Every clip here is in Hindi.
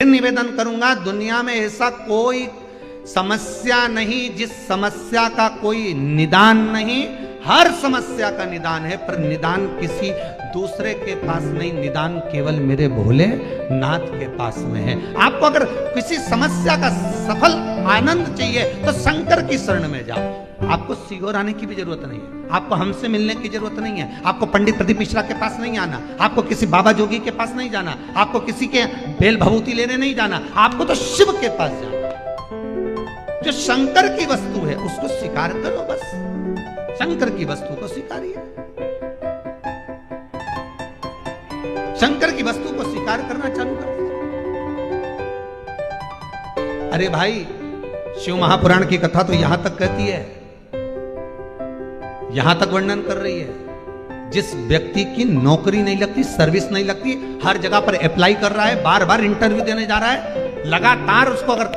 फिर निवेदन करूंगा, दुनिया में ऐसा कोई समस्या नहीं जिस समस्या का कोई निदान नहीं। हर समस्या का निदान है, पर निदान किसी दूसरे के पास नहीं, निदान केवल मेरे भोले नाथ के पास में है। आपको अगर किसी समस्या का सफल आनंद चाहिए तो शंकर की शरण में जाओ। आपको सीहोर आने की भी जरूरत नहीं है, आपको हमसे मिलने की जरूरत नहीं है, आपको पंडित प्रदीप मिश्रा के पास नहीं आना, आपको किसी बाबा जोगी के पास नहीं जाना, आपको किसी के बेल भभूति लेने नहीं जाना, आपको तो शिव के पास जाना। जो शंकर की वस्तु है उसको स्वीकार करो, बस शंकर की वस्तु को स्वीकारिए। शंकर की वस्तु को स्वीकार करना चालू कर। अरे भाई, शिव महापुराण की कथा तो यहां तक कहती है, यहां तक वर्णन कर रही है, जिस व्यक्ति की नौकरी नहीं लगती, सर्विस नहीं लगती, हर जगह पर अप्लाई कर रहा है, बार बार इंटरव्यू देने जा रहा है, लगातार उसको अगर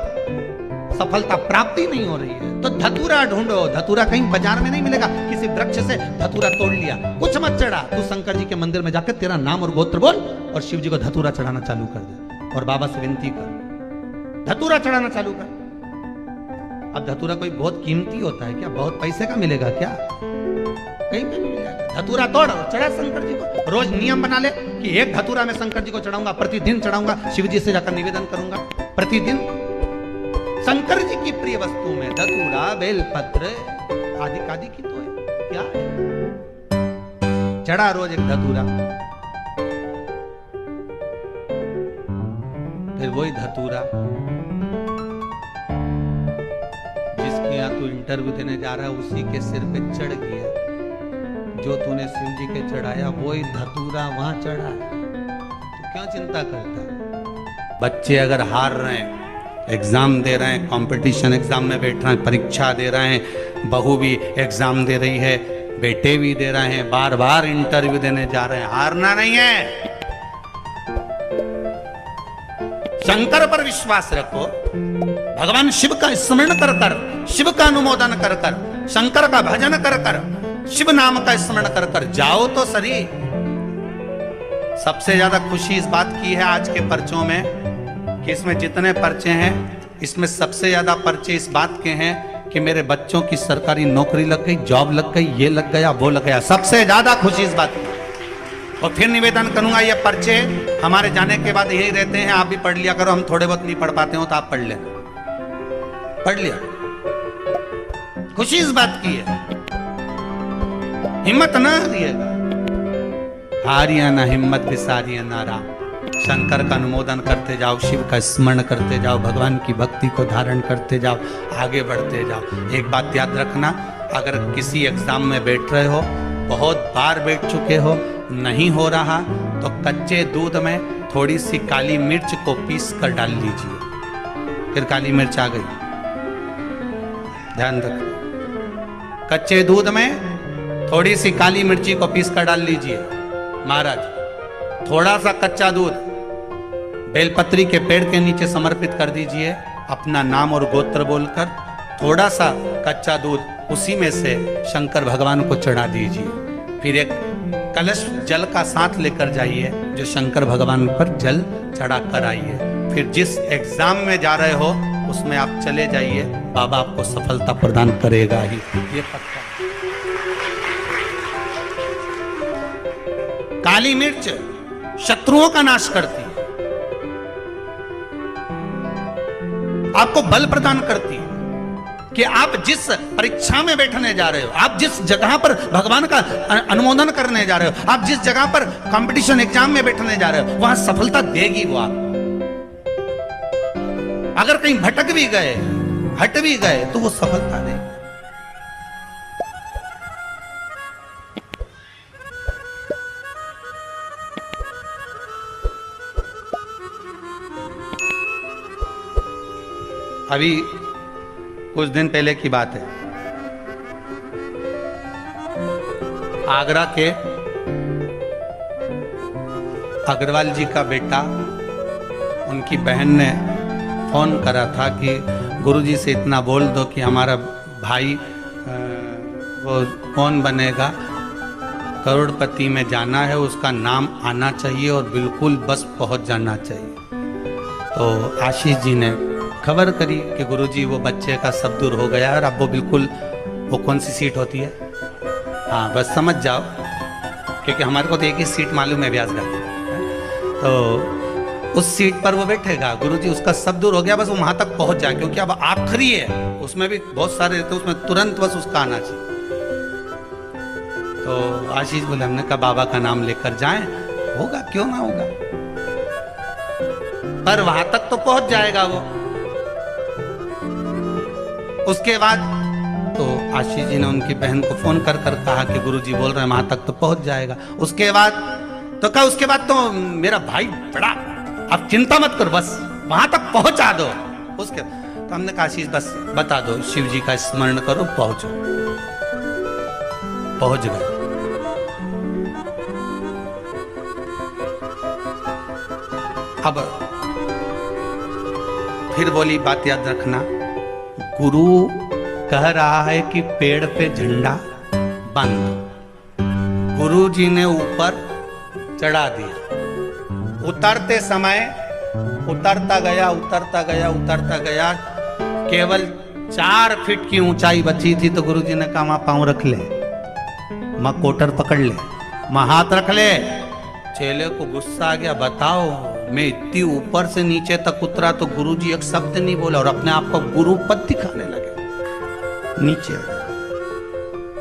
सफलता प्राप्ति नहीं हो रही है तो धतूरा ढूंढो। धतूरा कहीं बाजार में नहीं मिलेगा, किसी वृक्ष से धतूरा तोड़ लिया, कुछ मत चढ़ा, तू शंकर जी के मंदिर में जाकर तेरा नाम और गोत्र बोल और शिव जी को धतूरा चढ़ाना चालू कर दे और बाबा से विनती कर, धतूरा चढ़ाना चालू कर। अब धतूरा कोई बहुत कीमती होता है क्या? बहुत पैसे का मिलेगा क्या? कहीं पे नहीं मिलेगा। धतूरा तोड़ और चढ़ा शंकर जी को। रोज नियम बना ले कि एक धतूरा मैं शंकर जी को चढ़ाऊंगा, प्रतिदिन चढ़ाऊंगा, शिव जी से जाकर निवेदन करूंगा प्रतिदिन। शंकर जी की प्रिय वस्तु में धतूरा, बेलपत्र आदि आदि की तो है, क्या है? चढ़ा रोज एक धतूरा, फिर वही धतूरा जिसके यहां तू इंटरव्यू देने जा रहा है उसी के सिर पे चढ़ गया। जो तूने शिव जी के चढ़ाया वही धतूरा वहां चढ़ा है, तो क्यों चिंता करता है? बच्चे अगर हार रहे हैं, एग्जाम दे रहे हैं, कंपटीशन एग्जाम में बैठ रहे हैं, परीक्षा दे रहे हैं, बहू भी एग्जाम दे रही है, बेटे भी दे रहे हैं, बार बार इंटरव्यू देने जा रहे हैं, हारना नहीं है। शंकर पर विश्वास रखो, भगवान शिव का स्मरण कर कर, शिव का अनुमोदन कर कर, शंकर का भजन कर कर, शिव नाम का स्मरण कर कर जाओ तो सही। सबसे ज्यादा खुशी इस बात की है आज के पर्चों में कि इसमें जितने पर्चे हैं, इसमें सबसे ज्यादा पर्चे इस बात के हैं कि मेरे बच्चों की सरकारी नौकरी लग गई, जॉब लग गई, ये लग गया, वो लग गया। सबसे ज्यादा खुशी इस बात की। और फिर निवेदन करूंगा, ये पर्चे हमारे जाने के बाद यही रहते हैं, आप भी पढ़ लिया करो। हम थोड़े बहुत नहीं पढ़ पाते हो तो आप पढ़ लेना, पढ़ लिया। खुशी इस बात की है, हिम्मत ना हारिएगा, हारिया ना हिम्मत बिसारिया ना राम। शंकर का अनुमोदन करते जाओ, शिव का स्मरण करते जाओ, भगवान की भक्ति को धारण करते जाओ, आगे बढ़ते जाओ। एक बात याद रखना, अगर किसी एग्जाम में बैठ रहे हो, बहुत बार बैठ चुके हो, नहीं हो रहा, तो कच्चे दूध में थोड़ी सी काली मिर्च को पीस कर डाल लीजिए। फिर काली मिर्च आ गई, ध्यान रखना। कच्चे दूध में थोड़ी सी काली मिर्ची को पीस कर डाल लीजिए। महाराज, थोड़ा सा कच्चा दूध बेलपत्री के पेड़ के नीचे समर्पित कर दीजिए, अपना नाम और गोत्र बोलकर। थोड़ा सा कच्चा दूध उसी में से शंकर भगवान को चढ़ा दीजिए। फिर एक कलश जल का साथ लेकर जाइए, जो शंकर भगवान पर जल चढ़ा कर आइए। फिर जिस एग्जाम में जा रहे हो उसमें आप चले जाइए, बाबा आपको सफलता प्रदान करेगा ही, ये पक्का। काली मिर्च शत्रुओं का नाश करती है, आपको बल प्रदान करती है कि आप जिस परीक्षा में बैठने जा रहे हो, आप जिस जगह पर भगवान का अनुमोदन करने जा रहे हो, आप जिस जगह पर कंपटीशन एग्जाम में बैठने जा रहे हो, वहां सफलता देगी वो आपको। अगर कहीं भटक भी गए, हट भी गए, तो वो सफलता देगी। अभी कुछ दिन पहले की बात है, आगरा के अग्रवाल जी का बेटा, उनकी बहन ने फोन करा था कि गुरुजी से इतना बोल दो कि हमारा भाई वो कौन बनेगा, करोड़पति में जाना है, उसका नाम आना चाहिए और बिल्कुल बस पहुंच जाना चाहिए। तो आशीष जी ने खबर करी कि गुरुजी वो बच्चे का सब दूर हो गया और अब वो बिल्कुल, वो कौन सी सीट होती है, हाँ बस समझ जाओ, क्योंकि हमारे को तो एक ही सीट मालूम है व्यासगढ़, तो उस सीट पर वो बैठेगा। गुरुजी उसका सब दूर हो गया, बस वो वहां तक पहुंच जाए, क्योंकि अब आखिरी है, उसमें भी बहुत सारे रहते, उसमें तुरंत बस उसका आना चाहिए। तो आशीष बोले, हमने कहा बाबा का नाम लेकर जाएं, होगा क्यों ना होगा, पर वहां तक तो पहुंच जाएगा वो। उसके बाद तो आशीष जी ने उनकी बहन को फोन कर कर कहा कि गुरुजी बोल रहे हैं वहां तक तो पहुंच जाएगा। उसके बाद तो कहा, उसके बाद तो मेरा भाई बड़ा, आप चिंता मत करो, बस वहां तक पहुंचा दो। उसके तो हमने कहा आशीष बस बता दो, शिव जी का स्मरण करो, पहुंचो। पहुंच गए। अब फिर बोली, बात याद रखना, गुरु कह रहा है कि पेड़ पे झंडा बंद, गुरु जी ने ऊपर चढ़ा दिया। उतरते समय उतरता गया, उतरता गया, उतरता गया, केवल 4 फीट की ऊंचाई बची थी। तो गुरु जी ने कहा, वहां पांव रख ले, मां कोटर पकड़ ले, मां हाथ रख ले। चेले को गुस्सा आ गया, बताओ मैं इतनी ऊपर से नीचे तक उतरा तो गुरुजी एक शब्द नहीं बोला और अपने आप को गुरु पद दिखाने लगे।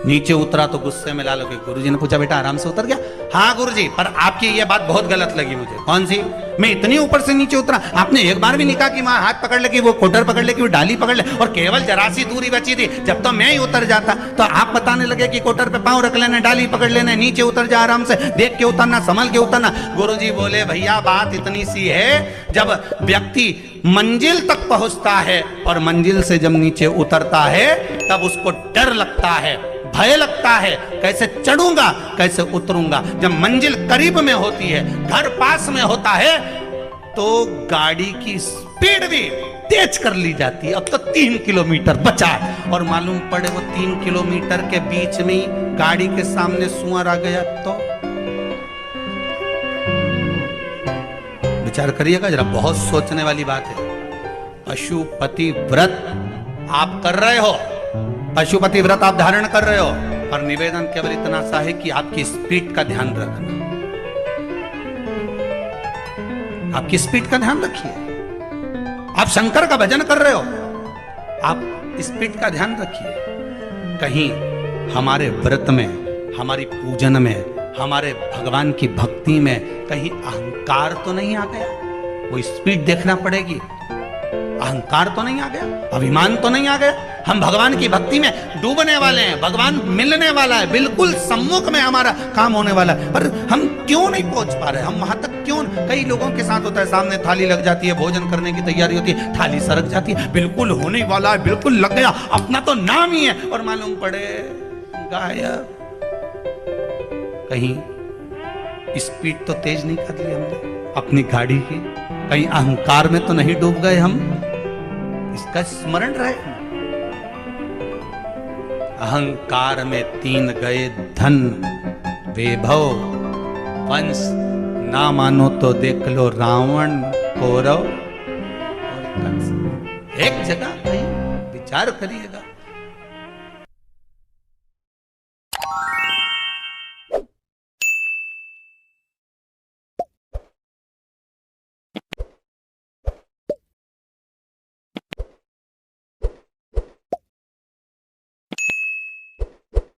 नीचे उतरा तो गुस्से में लाल हो गए। गुरुजी ने पूछा, बेटा आराम से उतर गया? हाँ गुरुजी, पर आपकी ये बात बहुत गलत लगी मुझे। कौन सी? मैं इतनी ऊपर से नीचे उतरा, आपने एक बार भी नहीं कहा कि वहां हाथ पकड़ ले, कि वो कोटर पकड़ ले, कि वो डाली पकड़ ले, और केवल जरा सी दूरी बची थी। जब तो मैं ही उतर जाता तो आप बताने लगे कि कोटर पे पांव रख लेना, डाली पकड़ लेना, नीचे उतर जा, आराम से देख के उतरना, संभल के उतरना। गुरुजी बोले, भैया बात इतनी सी है, जब व्यक्ति मंजिल तक पहुंचता है और मंजिल से जब नीचे उतरता है तब उसको डर लगता है, भय लगता है, कैसे चढ़ूंगा, कैसे उतरूंगा। जब मंजिल करीब में होती है, घर पास में होता है, तो गाड़ी की स्पीड भी तेज कर ली जाती है। अब तो 3 किलोमीटर बचा और मालूम पड़े वो 3 किलोमीटर के बीच में ही गाड़ी के सामने सुअर आ गया, तो विचार करिएगा जरा, बहुत सोचने वाली बात है। पशुपति व्रत आप कर रहे हो, पशुपति व्रत आप धारण कर रहे हो, पर निवेदन केवल इतना सा है कि आपकी स्पीड का ध्यान रखना, आपकी स्पीड का ध्यान रखिए। आप शंकर का भजन कर रहे हो, आप स्पीड का ध्यान रखिए। कहीं हमारे व्रत में, हमारी पूजन में, हमारे भगवान की भक्ति में कहीं अहंकार तो नहीं आ गया? वो स्पीड देखना पड़ेगी। अहंकार तो नहीं आ गया, अभिमान तो नहीं आ गया? हम भगवान की भक्ति में डूबने वाले हैं, भगवान मिलने वाला है, बिल्कुल सम्मुख में हमारा काम होने वाला है, पर हम क्यों नहीं पहुंच पा रहे? हम वहां तक क्यों? कई लोगों के साथ होता है, सामने थाली लग जाती है, भोजन करने की तैयारी होती है, थाली सरक जाती है, बिल्कुल होने वाला है, बिल्कुल लग गया, अपना तो नाम ही है, और मालूम पड़े गायब। कहीं स्पीड तो तेज नहीं कर ली हमने अपनी गाड़ी की? कहीं अहंकार में तो नहीं डूब गए हम? इसका स्मरण रहे। अहंकार में 3 गए धन, वैभव, वंश, ना मानो तो देख लो रावण, कौरव और कंस। एक जगह कहीं विचार करिएगा।